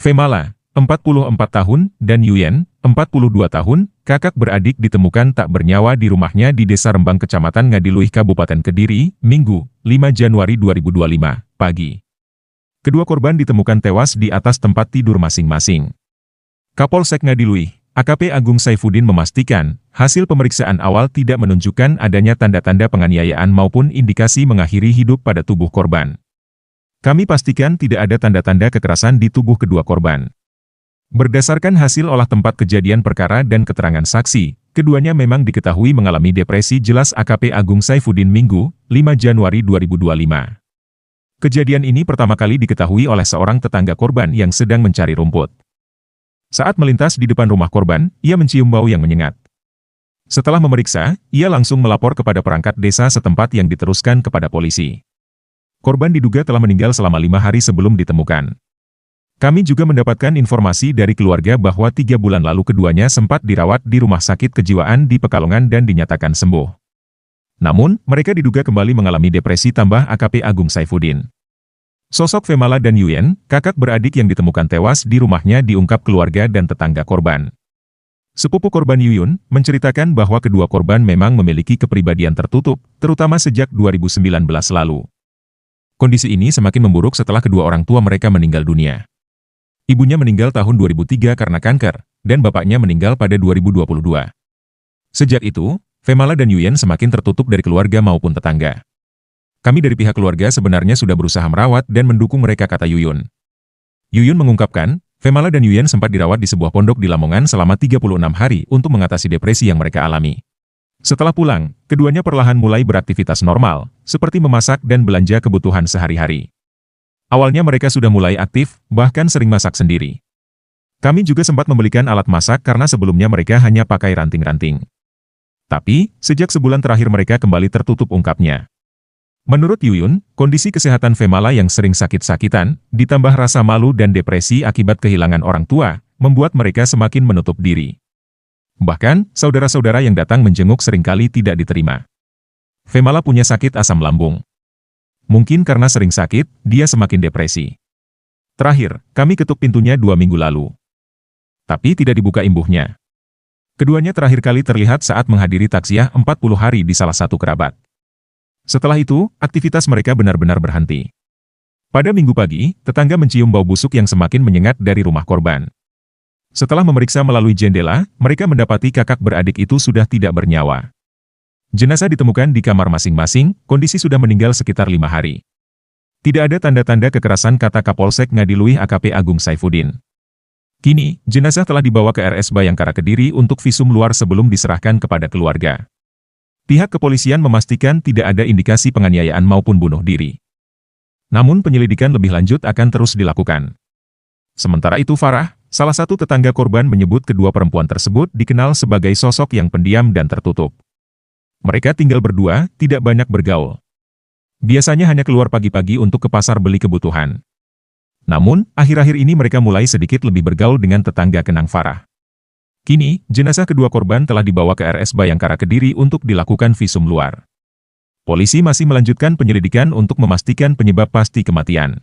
Femala, 44 tahun, dan Yuyen, 42 tahun, kakak beradik ditemukan tak bernyawa di rumahnya di Desa Rembang Kecamatan Ngadiluih Kabupaten Kediri, Minggu, 5 Januari 2025, pagi. Kedua korban ditemukan tewas di atas tempat tidur masing-masing. Kapolsek Ngadiluih, AKP Agung Saifuddin memastikan, hasil pemeriksaan awal tidak menunjukkan adanya tanda-tanda penganiayaan maupun indikasi mengakhiri hidup pada tubuh korban. Kami pastikan tidak ada tanda-tanda kekerasan di tubuh kedua korban. Berdasarkan hasil olah tempat kejadian perkara dan keterangan saksi, keduanya memang diketahui mengalami depresi, jelas AKP Agung Saifuddin Minggu, 5 Januari 2025. Kejadian ini pertama kali diketahui oleh seorang tetangga korban yang sedang mencari rumput. Saat melintas di depan rumah korban, ia mencium bau yang menyengat. Setelah memeriksa, ia langsung melapor kepada perangkat desa setempat yang diteruskan kepada polisi. Korban diduga telah meninggal selama 5 hari sebelum ditemukan. Kami juga mendapatkan informasi dari keluarga bahwa 3 bulan lalu keduanya sempat dirawat di rumah sakit kejiwaan di Pekalongan dan dinyatakan sembuh. Namun, mereka diduga kembali mengalami depresi, tambah AKP Agung Saifuddin. Sosok Femala dan Yuyen, kakak beradik yang ditemukan tewas di rumahnya, diungkap keluarga dan tetangga korban. Sepupu korban Yuyun menceritakan bahwa kedua korban memang memiliki kepribadian tertutup, terutama sejak 2019 lalu. Kondisi ini semakin memburuk setelah kedua orang tua mereka meninggal dunia. Ibunya meninggal tahun 2003 karena kanker, dan bapaknya meninggal pada 2022. Sejak itu, Femala dan Yuyen semakin tertutup dari keluarga maupun tetangga. Kami dari pihak keluarga sebenarnya sudah berusaha merawat dan mendukung mereka, kata Yuyun. Yuyun mengungkapkan, Femala dan Yuyen sempat dirawat di sebuah pondok di Lamongan selama 36 hari untuk mengatasi depresi yang mereka alami. Setelah pulang, keduanya perlahan mulai beraktivitas normal, seperti memasak dan belanja kebutuhan sehari-hari. Awalnya mereka sudah mulai aktif, bahkan sering masak sendiri. Kami juga sempat membelikan alat masak karena sebelumnya mereka hanya pakai ranting-ranting. Tapi, sejak sebulan terakhir mereka kembali tertutup, ungkapnya. Menurut Yuyun, kondisi kesehatan Femala yang sering sakit-sakitan, ditambah rasa malu dan depresi akibat kehilangan orang tua, membuat mereka semakin menutup diri. Bahkan, saudara-saudara yang datang menjenguk seringkali tidak diterima. Femala punya sakit asam lambung. Mungkin karena sering sakit, dia semakin depresi. Terakhir, kami ketuk pintunya 2 minggu lalu. Tapi tidak dibuka imbuhnya. Keduanya terakhir kali terlihat saat menghadiri taksiah 40 hari di salah satu kerabat. Setelah itu, aktivitas mereka benar-benar berhenti. Pada Minggu pagi, tetangga mencium bau busuk yang semakin menyengat dari rumah korban. Setelah memeriksa melalui jendela, mereka mendapati kakak beradik itu sudah tidak bernyawa. Jenazah ditemukan di kamar masing-masing, kondisi sudah meninggal sekitar 5 hari. Tidak ada tanda-tanda kekerasan, kata Kapolsek Ngadiluih AKP Agung Saifuddin. Kini, jenazah telah dibawa ke RS Bayangkara Kediri untuk visum luar sebelum diserahkan kepada keluarga. Pihak kepolisian memastikan tidak ada indikasi penganiayaan maupun bunuh diri. Namun penyelidikan lebih lanjut akan terus dilakukan. Sementara itu Farah, salah satu tetangga korban, menyebut kedua perempuan tersebut dikenal sebagai sosok yang pendiam dan tertutup. Mereka tinggal berdua, tidak banyak bergaul. Biasanya hanya keluar pagi-pagi untuk ke pasar beli kebutuhan. Namun, akhir-akhir ini mereka mulai sedikit lebih bergaul dengan tetangga, kenang Farah. Kini, jenazah kedua korban telah dibawa ke RS Bayangkara Kediri untuk dilakukan visum luar. Polisi masih melanjutkan penyelidikan untuk memastikan penyebab pasti kematian.